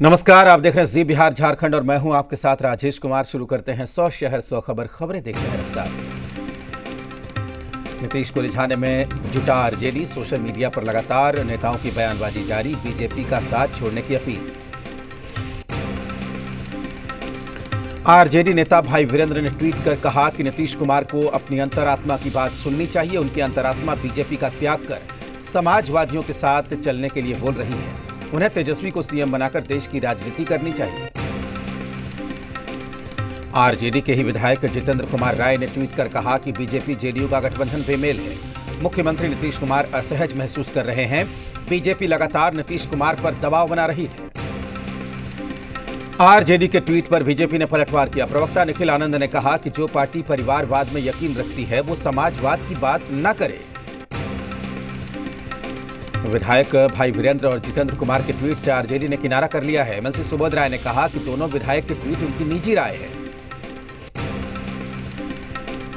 नमस्कार, आप देख रहे हैं जी बिहार झारखंड और मैं हूं आपके साथ राजेश कुमार। शुरू करते हैं 100 शहर 100 खबर। खबरें देखते हैं रफ्तार से। नीतीश को रिझाने में जुटा आरजेडी, सोशल मीडिया पर लगातार नेताओं की बयानबाजी जारी, बीजेपी का साथ छोड़ने की अपील। आरजेडी नेता भाई वीरेंद्र ने ट्वीट कर कहा कि नीतीश कुमार को अपनी अंतरात्मा की बात सुननी चाहिए। उनकी अंतरात्मा बीजेपी का त्याग कर समाजवादियों के साथ चलने के लिए बोल रही है। उन्हें तेजस्वी को सीएम बनाकर देश की राजनीति करनी चाहिए। आरजेडी के ही विधायक जितेंद्र कुमार राय ने ट्वीट कर कहा कि बीजेपी जेडीयू का गठबंधन बेमेल है। मुख्यमंत्री नीतीश कुमार असहज महसूस कर रहे हैं। बीजेपी लगातार नीतीश कुमार पर दबाव बना रही है। आरजेडी के ट्वीट पर बीजेपी ने पलटवार किया। प्रवक्ता निखिल आनंद ने कहा कि जो पार्टी परिवारवाद में यकीन रखती है वो समाजवाद की बात न करे। विधायक भाई वीरेंद्र और जितेंद्र कुमार के ट्वीट से आरजेडी ने किनारा कर लिया है। एमएलसी सुबोध राय ने कहा कि दोनों विधायक के ट्वीट उनकी निजी राय है।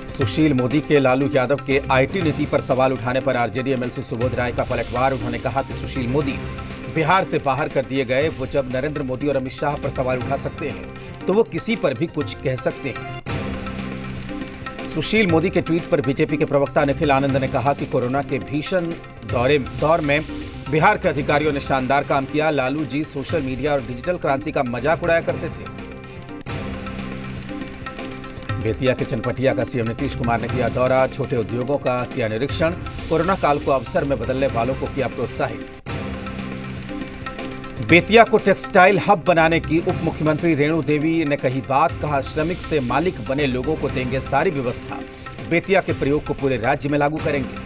सुशील मोदी के लालू यादव के आईटी नीति पर सवाल उठाने पर आरजेडी एमएलसी सुबोध राय का पलटवार। उन्होंने कहा कि सुशील मोदी बिहार से बाहर कर दिए गए। वो जब नरेंद्र मोदी और अमित शाह पर सवाल उठा सकते हैं तो वो किसी पर भी कुछ कह सकते हैं। सुशील मोदी के ट्वीट पर बीजेपी के प्रवक्ता निखिल आनंद ने कहा कि कोरोना के भीषण दौर में बिहार के अधिकारियों ने शानदार काम किया। लालू जी सोशल मीडिया और डिजिटल क्रांति का मजाक उड़ाया करते थे। बेतिया के चनपटिया का सीएम नीतीश कुमार ने किया दौरा, छोटे उद्योगों का किया निरीक्षण, कोरोना काल को अवसर में बदलने वालों को किया प्रोत्साहित। बेतिया को टेक्सटाइल हब बनाने की उप मुख्यमंत्री रेणु देवी ने कही बात। कहा श्रमिक से मालिक बने लोगों को देंगे सारी व्यवस्था। बेतिया के प्रयोग को पूरे राज्य में लागू करेंगे।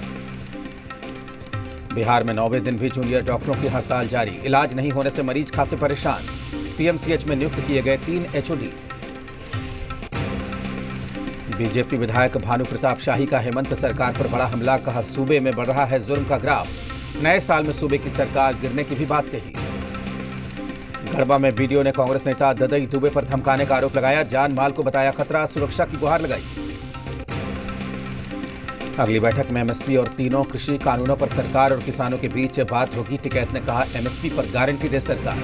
बिहार में 9वें दिन भी जूनियर डॉक्टरों की हड़ताल जारी। इलाज नहीं होने से मरीज खासे परेशान। पीएमसीएच में नियुक्त किए गए 3 एचओडी। बीजेपी विधायक भानु प्रताप शाही का हेमंत सरकार पर बड़ा हमला। कहा सूबे में बढ़ रहा है जुर्म का ग्राफ। नए साल में सूबे की सरकार गिरने की भी बात कही। गढ़वा में बीडीओ ने कांग्रेस नेता ददई दुबे पर धमकाने का आरोप लगाया। जान माल को बताया खतरा, सुरक्षा की गुहार लगाई। अगली बैठक में एमएसपी और तीनों कृषि कानूनों पर सरकार और किसानों के बीच बात होगी। टिकैत ने कहा एमएसपी पर गारंटी दे सरकार।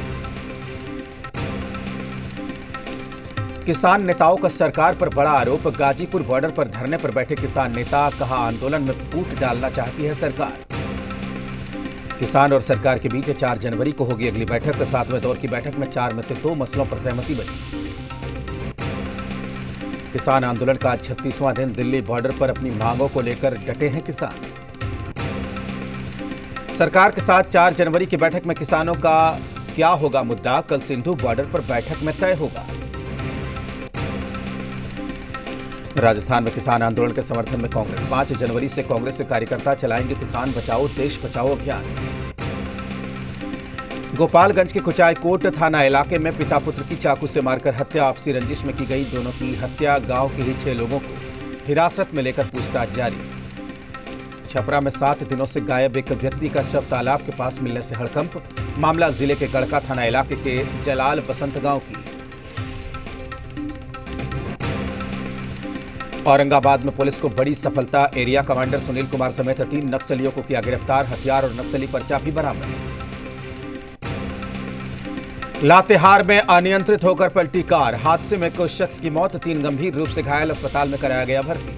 किसान नेताओं का सरकार पर बड़ा आरोप। गाजीपुर बॉर्डर पर धरने पर बैठे किसान नेता। कहा आंदोलन में फूट डालना चाहती है सरकार। किसान और सरकार के बीच 4 जनवरी को होगी अगली बैठक। 7वें दौर की बैठक में 4 में से 2 मसलों पर सहमति बनी। किसान आंदोलन का 36वां दिन। दिल्ली बॉर्डर पर अपनी मांगों को लेकर डटे हैं किसान। सरकार के साथ 4 जनवरी की बैठक में किसानों का क्या होगा मुद्दा, कल सिंधु बॉर्डर पर बैठक में तय होगा। राजस्थान में किसान आंदोलन के समर्थन में कांग्रेस। 5 जनवरी से कांग्रेस के कार्यकर्ता चलाएंगे किसान बचाओ देश बचाओ अभियान। गोपालगंज के कुचायकोट थाना इलाके में पिता पुत्र की चाकू से मारकर हत्या। आपसी रंजिश में की गई दोनों की हत्या। गांव के ही 6 लोगों को हिरासत में लेकर पूछताछ जारी। छपरा में 7 दिनों से गायब एक व्यक्ति का शव तालाब के पास मिलने से हड़कंप। मामला जिले के गड़का थाना इलाके के जलाल बसंत गांव की। औरंगाबाद में पुलिस को बड़ी सफलता। एरिया कमांडर सुनील कुमार समेत 3 नक्सलियों को किया गिरफ्तार। हथियार और नक्सली पर्चा भी बरामद। लातेहार में अनियंत्रित होकर पलटी कार। हादसे में कुछ शख्स की मौत, 3 गंभीर रूप से घायल। अस्पताल में कराया गया भर्ती।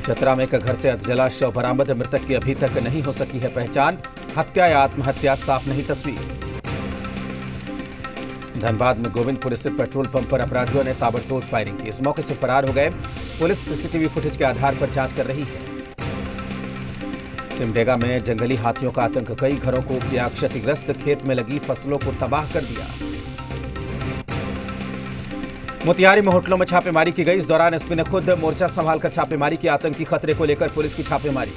चतरा में एक घर से अधजला शव बरामद। मृतक की अभी तक नहीं हो सकी है पहचान। हत्या या आत्महत्या साफ नहीं तस्वीर। धनबाद में गोविंदपुर स्थित पेट्रोल पंप पर अपराधियों ने ताबड़तोड़ फायरिंग की। इस मौके से फरार हो गए। पुलिस सीसीटीवी फुटेज के आधार पर जांच कर रही है। सिमडेगा में जंगली हाथियों का आतंक। कई घरों को किया क्षतिग्रस्त। खेत में लगी फसलों को तबाह कर दिया। मोतिहारी में होटलों में छापेमारी की गई। इस दौरान एसपी ने खुद मोर्चा संभालकर छापेमारी की। आतंकी खतरे को लेकर पुलिस की छापेमारी।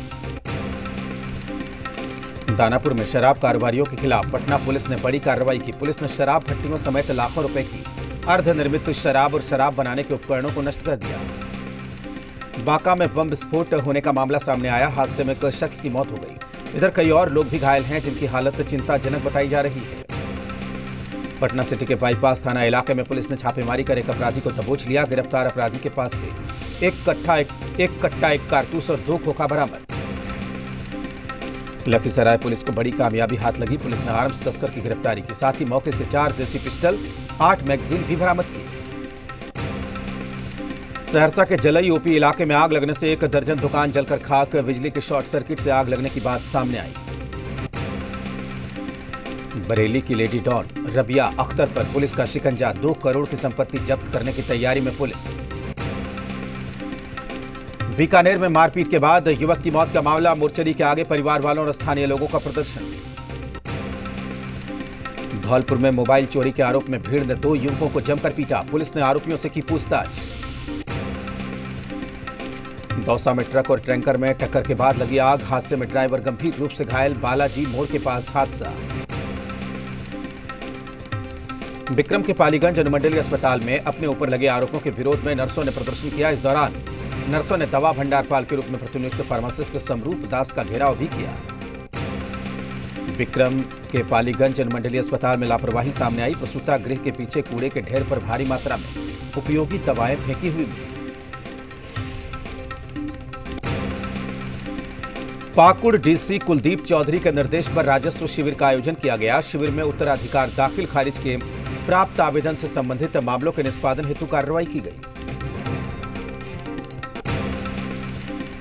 दानापुर में शराब कारोबारियों के खिलाफ पटना पुलिस ने बड़ी कार्रवाई की। पुलिस ने शराब भट्टियों समेत लाखों रुपए की अर्धनिर्मित शराब और शराब बनाने के उपकरणों को नष्ट कर दिया। बांका में बम विस्फोट होने का मामला सामने आया। हादसे में एक शख्स की मौत हो गई। इधर कई और लोग भी घायल हैं जिनकी हालत चिंताजनक बताई जा रही है। पटना सिटी के बाईपास थाना इलाके में पुलिस ने छापेमारी कर एक अपराधी को दबोच लिया। गिरफ्तार अपराधी के पास से एक कट्टा, एक कारतूस और 2 खोखा बरामद। लखीसराय पुलिस को बड़ी कामयाबी हाथ लगी। पुलिस ने आर्म्स तस्कर की गिरफ्तारी के साथ ही मौके से 4 देसी पिस्टल, 8 मैगजीन भी बरामद की। सहरसा के जलई ओपी इलाके में आग लगने से 1 दर्जन दुकान जलकर खाक। बिजली के शॉर्ट सर्किट से आग लगने की बात सामने आई। बरेली की लेडी डॉन रबिया अख्तर पर पुलिस का शिकंजा। 2 करोड़ की संपत्ति जब्त करने की तैयारी में पुलिस। बीकानेर में मारपीट के बाद युवक की मौत का मामला। मोर्चरी के आगे परिवार वालों और स्थानीय लोगों का प्रदर्शन। धौलपुर में मोबाइल चोरी के आरोप में भीड़ ने 2 युवकों को जमकर पीटा। पुलिस ने आरोपियों से की पूछताछ। दौसा में ट्रक और टैंकर में टक्कर के बाद लगी आग। हादसे में ड्राइवर गंभीर रूप से घायल। बालाजी मोड़ के पास हादसा। विक्रम के पालीगंज अनुमंडलीय अस्पताल में अपने ऊपर लगे आरोपों के विरोध में नर्सों ने प्रदर्शन किया। इस दौरान नर्सों ने दवा भंडारपाल के रूप में प्रतिनियुक्त फार्मासिस्ट समरूप दास का घेराव भी किया। विक्रम के पालीगंज अनुमंडलीय अस्पताल में लापरवाही सामने आई। प्रसूता गृह के पीछे कूड़े के ढेर पर भारी मात्रा में उपयोगी दवाएं फेंकी हुई। पाकुड़ डीसी कुलदीप चौधरी के निर्देश पर राजस्व शिविर का आयोजन किया गया। शिविर में उत्तराधिकार दाखिल खारिज के प्राप्त आवेदन से संबंधित मामलों के निष्पादन हेतु कार्रवाई की गई।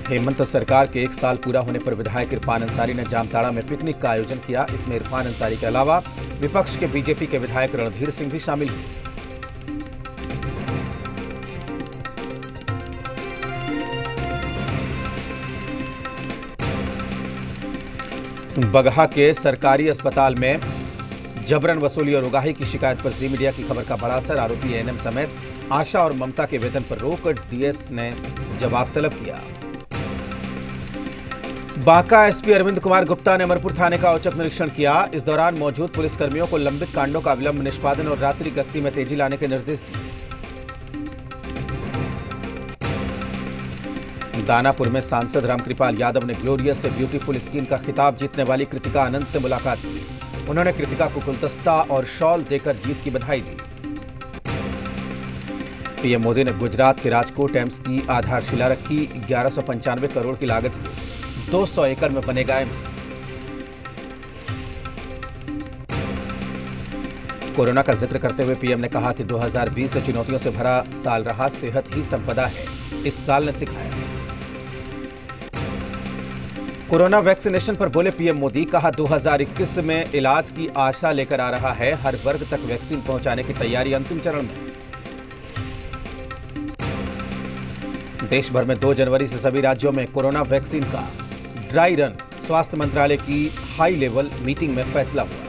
हेमंत सरकार के 1 साल पूरा होने पर विधायक इरफान अंसारी ने जामताड़ा में पिकनिक का आयोजन किया। इसमें इरफान अंसारी के अलावा विपक्ष के बीजेपी के विधायक रणधीर सिंह भी शामिल हुए। बगहा के सरकारी अस्पताल में जबरन वसूली और उगाही की शिकायत पर जी मीडिया की खबर का बड़ा असर। आरोपी एएनएम समेत आशा और ममता के वेतन पर रोक। डीएस ने जवाब तलब किया। बांका एसपी अरविंद कुमार गुप्ता ने अमरपुर थाने का औचक निरीक्षण किया। इस दौरान मौजूद पुलिसकर्मियों को लंबित कांडों का विलंब निष्पादन और रात्रि गश्ती में तेजी लाने के निर्देश दिए। दानापुर में सांसद रामकृपाल यादव ने ग्लोरियस से ब्यूटीफुल स्किन का खिताब जीतने वाली कृतिका आनंद से मुलाकात की। उन्होंने कृतिका को गुलदस्ता और शॉल देकर जीत की बधाई दी। पीएम मोदी ने गुजरात के राजकोट एम्स की आधारशिला रखी। 1195 करोड़ की लागत से 200 एकड़ में बनेगा एम्स। कोरोना का जिक्र करते हुए पीएम ने कहा कि 2020 चुनौतियों से भरा साल रहा। सेहत ही संपदा है, इस साल ने सिखाया। कोरोना वैक्सीनेशन पर बोले पीएम मोदी। कहा 2021 में इलाज की आशा लेकर आ रहा है। हर वर्ग तक वैक्सीन पहुंचाने की तैयारी अंतिम चरण में। देश भर में 2 जनवरी से सभी राज्यों में कोरोना वैक्सीन का ड्राई रन। स्वास्थ्य मंत्रालय की हाई लेवल मीटिंग में फैसला हुआ।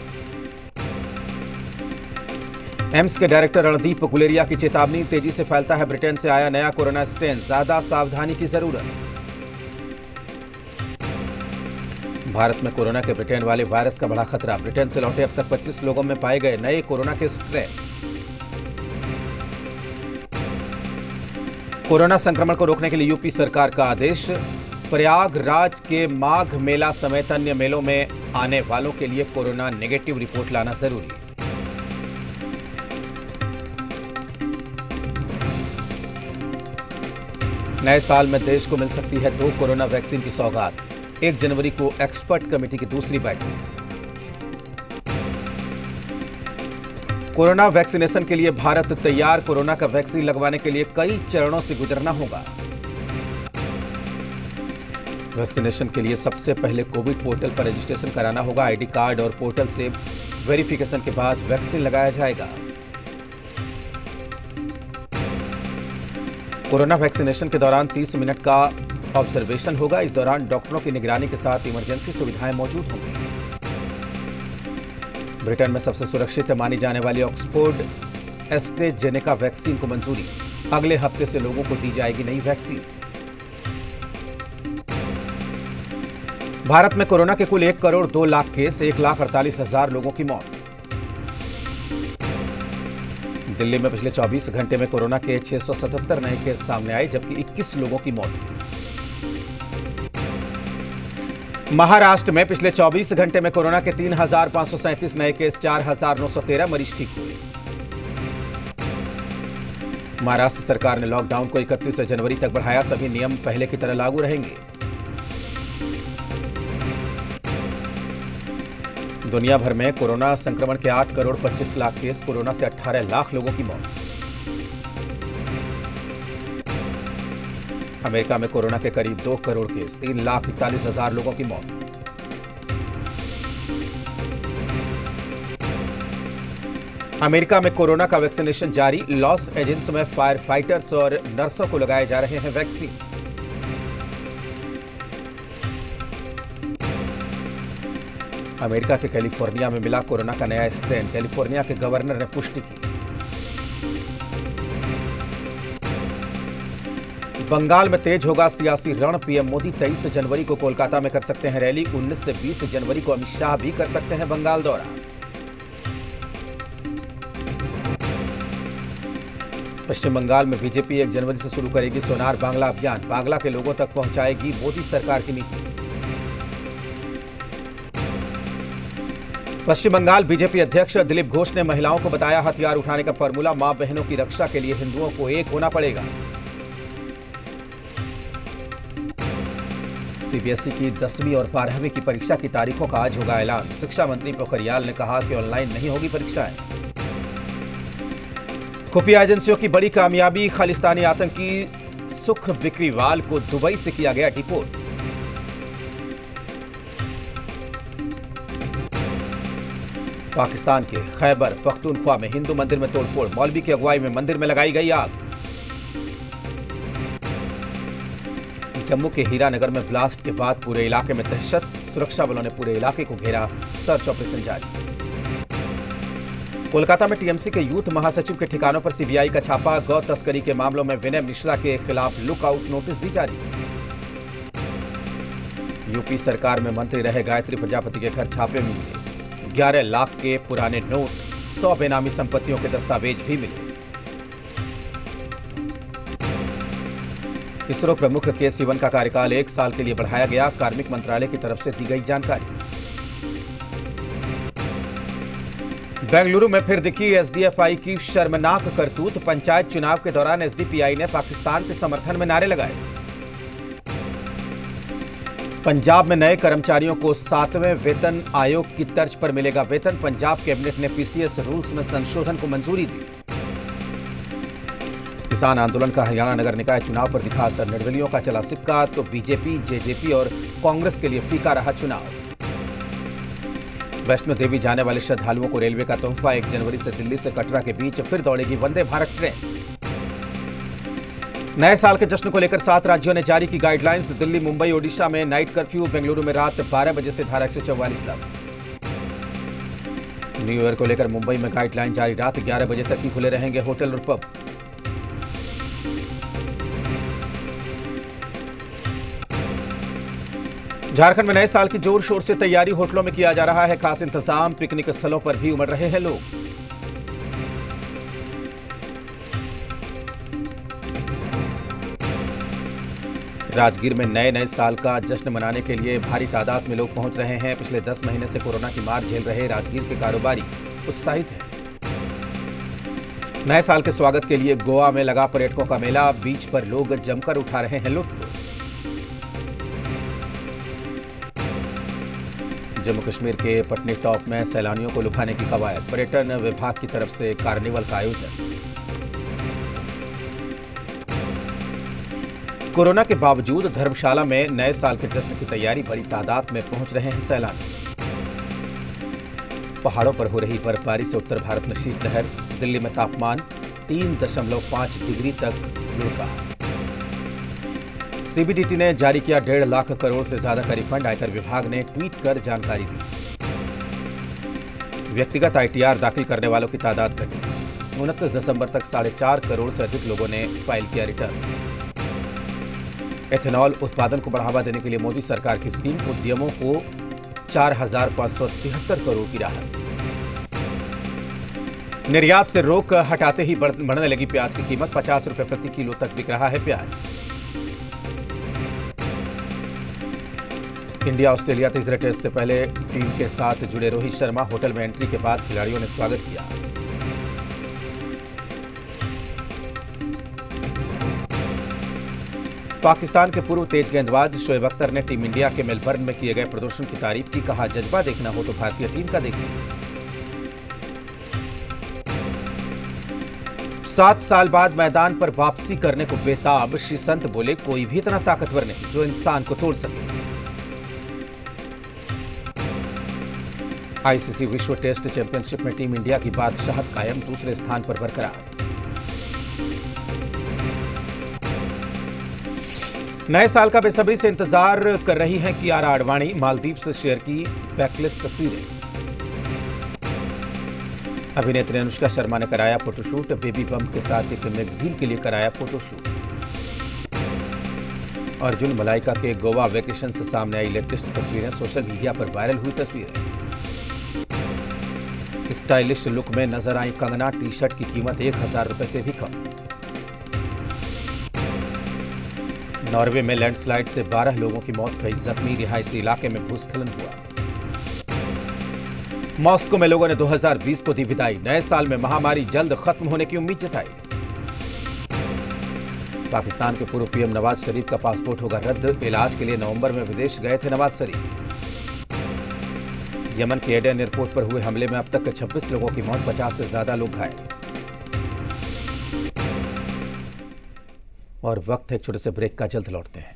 एम्स के डायरेक्टर रणदीप गुलेरिया की चेतावनी। तेजी से फैलता है ब्रिटेन से आया नया कोरोना स्ट्रेन, ज्यादा सावधानी की जरूरत। भारत में कोरोना के ब्रिटेन वाले वायरस का बड़ा खतरा। ब्रिटेन से लौटे अब तक 25 लोगों में पाए गए नए कोरोना के स्ट्रेन। कोरोना संक्रमण को रोकने के लिए यूपी सरकार का आदेश। प्रयागराज के माघ मेला समेत अन्य मेलों में आने वालों के लिए कोरोना नेगेटिव रिपोर्ट लाना जरूरी। नए साल में देश को मिल सकती है 2 कोरोना वैक्सीन की सौगात। 1 जनवरी को एक्सपर्ट कमेटी की दूसरी बैठक। कोरोना वैक्सीनेशन के लिए भारत तैयार। कोरोना का वैक्सीन लगवाने के लिए कई चरणों से गुजरना होगा। वैक्सीनेशन के लिए सबसे पहले कोविड पोर्टल पर रजिस्ट्रेशन कराना होगा। आईडी कार्ड और पोर्टल से वेरिफिकेशन के बाद वैक्सीन लगाया जाएगा। कोरोना वैक्सीनेशन के दौरान 30 मिनट का ऑब्जर्वेशन होगा। इस दौरान डॉक्टरों की निगरानी के साथ इमरजेंसी सुविधाएं मौजूद होंगी। ब्रिटेन में सबसे सुरक्षित मानी जाने वाली ऑक्सफोर्ड एस्ट्रेजेनेका वैक्सीन को मंजूरी। अगले हफ्ते से लोगों को दी जाएगी नई वैक्सीन। भारत में कोरोना के कुल 1 करोड़ 2 लाख केस, 1,48,000 लोगों की मौत। दिल्ली में पिछले 24 घंटे में कोरोना के 677 नए केस सामने आए, जबकि 21 लोगों की मौत हुई। महाराष्ट्र में पिछले 24 घंटे में कोरोना के 3,537 नए केस, 4,913 मरीज ठीक हुए। महाराष्ट्र सरकार ने लॉकडाउन को 31 जनवरी तक बढ़ाया। सभी नियम पहले की तरह लागू रहेंगे। दुनिया भर में कोरोना संक्रमण के 8 करोड़ 25 लाख केस, कोरोना से 18 लाख लोगों की मौत। अमेरिका में कोरोना के करीब 2 करोड़ केस, 3,41,000 लोगों की मौत। अमेरिका में कोरोना का वैक्सीनेशन जारी, लॉस एंजल्स में फायर फाइटर्स और नर्सों को लगाए जा रहे हैं वैक्सीन। अमेरिका के कैलिफोर्निया में मिला कोरोना का नया स्ट्रेन, कैलिफोर्निया के गवर्नर ने पुष्टि की। बंगाल में तेज होगा सियासी रण, पीएम मोदी 23 जनवरी को कोलकाता में कर सकते हैं रैली, 19 से 20 जनवरी को अमित शाह भी कर सकते हैं बंगाल दौरा। पश्चिम बंगाल में बीजेपी 1 जनवरी से शुरू करेगी सोनार बांग्ला अभियान, बांग्ला के लोगों तक पहुंचाएगी मोदी सरकार की नीति। पश्चिम बंगाल बीजेपी अध्यक्ष दिलीप घोष ने महिलाओं को बताया हथियार उठाने का फॉर्मूला, मां बहनों की रक्षा के लिए हिंदुओं को एक होना पड़ेगा। सीबीएसई की 10वीं और 12वीं की परीक्षा की तारीखों का आज होगा ऐलान, शिक्षा मंत्री पोखरियाल ने कहा कि ऑनलाइन नहीं होगी परीक्षाएं। खुफिया एजेंसियों की बड़ी कामयाबी, खालिस्तानी आतंकी सुख बिकरीवाल को दुबई से किया गया डिपोर्ट। पाकिस्तान के खैबर पख्तूनख्वा में हिंदू मंदिर में तोड़फोड़, मौलवी की अगुवाई में मंदिर में लगाई गई आग। जम्मू के हीरानगर में ब्लास्ट के बाद पूरे इलाके में दहशत, सुरक्षा बलों ने पूरे इलाके को घेरा, सर्च ऑपरेशन जारी। कोलकाता में टीएमसी के यूथ महासचिव के ठिकानों पर सीबीआई का छापा, गौ तस्करी के मामलों में विनय मिश्रा के खिलाफ लुकआउट नोटिस भी जारी। यूपी सरकार में मंत्री रहे गायत्री प्रजापति के घर छापे मिले, 11 लाख के पुराने नोट, 100 बेनामी संपत्तियों के दस्तावेज भी मिले। इसरो प्रमुख के सिवन का कार्यकाल 1 साल के लिए बढ़ाया गया, कार्मिक मंत्रालय की तरफ से दी गई जानकारी। बेंगलुरु में फिर दिखी एसडीएफआई की शर्मनाक करतूत, पंचायत चुनाव के दौरान एसडीपीआई ने पाकिस्तान के समर्थन में नारे लगाए। पंजाब में नए कर्मचारियों को 7वें वेतन आयोग की तर्ज पर मिलेगा वेतन, पंजाब कैबिनेट ने पीसीएस रूल्स में संशोधन को मंजूरी दी। किसान आंदोलन का हरियाणा नगर निकाय चुनाव पर दिखा असर, निर्दलियों का चला सिक्का, तो बीजेपी, जेजेपी और कांग्रेस के लिए फीका रहा चुनाव। वैष्णो देवी जाने वाले श्रद्धालुओं को रेलवे का तोहफा, 1 जनवरी से दिल्ली से कटरा के बीच फिर दौड़ेगी वंदे भारत ट्रेन। नए साल के जश्न को लेकर 7 राज्यों ने जारी की गाइडलाइंस, दिल्ली, मुंबई, ओडिशा में नाइट कर्फ्यू, बेंगलुरु में रात 12 बजे से धारा 144 लागू। न्यू ईयर को लेकर मुंबई में गाइडलाइन जारी, रात 11 बजे तक ही खुले रहेंगे होटल और पब। झारखंड में नए साल की जोर शोर से तैयारी, होटलों में किया जा रहा है खास इंतजाम, पिकनिक स्थलों पर भी उमड़ रहे हैं लोग। राजगीर में नए साल का जश्न मनाने के लिए भारी तादाद में लोग पहुंच रहे हैं। पिछले 10 महीने से कोरोना की मार झेल रहे राजगीर के कारोबारी उत्साहित हैं। नए साल के स्वागत के लिए गोवा में लगा पर्यटकों का मेला, बीच पर लोग जमकर उठा रहे हैं लुत्फ। जम्मू कश्मीर के पटनी टॉप में सैलानियों को लुभाने की कवायद, पर्यटन विभाग की तरफ से कार्निवल का आयोजन। कोरोना के बावजूद धर्मशाला में नए साल के जश्न की तैयारी, बड़ी तादाद में पहुंच रहे हैं सैलानी। पहाड़ों पर हो रही बर्फबारी से उत्तर भारत में शीतलहर, दिल्ली में तापमान 3.5 डिग्री तक लुढ़का। सीबीडीटी ने जारी किया 1.5 लाख करोड़ से ज्यादा का रिफंड, आयकर विभाग ने ट्वीट कर जानकारी दी। व्यक्तिगत आईटीआर दाखिल करने वालों की तादाद घटी, 29 दिसंबर तक 4.5 करोड़ से अधिक लोगों ने फाइल किया रिटर्न। एथेनॉल उत्पादन को बढ़ावा देने के लिए मोदी सरकार की स्कीम, उद्यमों को 4,573 करोड़ की राहत। निर्यात से रोक हटाते ही बढ़ने लगी प्याज की कीमत, 50 रुपए प्रति किलो तक बिक रहा है प्याज। इंडिया ऑस्ट्रेलिया तीसरे टेस्ट से पहले टीम के साथ जुड़े रोहित शर्मा, होटल में एंट्री के बाद खिलाड़ियों ने स्वागत किया। पाकिस्तान के पूर्व तेज गेंदबाज शोएब अख्तर ने टीम इंडिया के मेलबर्न में किए गए प्रदर्शन की तारीफ की। कहा, जज्बा देखना हो तो भारतीय टीम का देखिए। 7 साल बाद मैदान पर वापसी करने को बेताब श्री संत बोले, कोई भी इतना ताकतवर नहीं जो इंसान को तोड़ सके। आईसीसी विश्व टेस्ट चैंपियनशिप में टीम इंडिया की बादशाहत कायम, दूसरे स्थान पर बरकरार। नए साल का बेसब्री से इंतजार कर रही हैं कियारा आडवाणी। मालदीव से शेयर की बैकलिस्ट तस्वीरें। अभिनेत्री अनुष्का शर्मा ने कराया फोटोशूट। बेबी बम्प के साथ एक मैगजीन के लिए कराया फोटोशूट। अर्जुन मलाइका के गोवा वेकेशन से सामने आई लेटेस्ट तस्वीरें। सोशल मीडिया पर वायरल हुई तस्वीरें। स्टाइलिश लुक में नजर आई कंगना। टी शर्ट की कीमत 1000 रुपए से भी कम। नॉर्वे में लैंडस्लाइड से 12 लोगों की मौत, कई जख्मी। रिहायशी इलाके में भूस्खलन हुआ। मॉस्को में लोगों ने 2020 को दी विदाई। नए साल में महामारी जल्द खत्म होने की उम्मीद जताई। पाकिस्तान के पूर्व पीएम नवाज शरीफ का पासपोर्ट होगा रद्द। इलाज के लिए नवंबर में विदेश गए थे नवाज शरीफ। यमन के एडन एयरपोर्ट पर हुए हमले में अब तक 26 लोगों की मौत, 50 से ज्यादा लोग घायल। और वक्त है एक छोटे से ब्रेक का, जल्द लौटते हैं।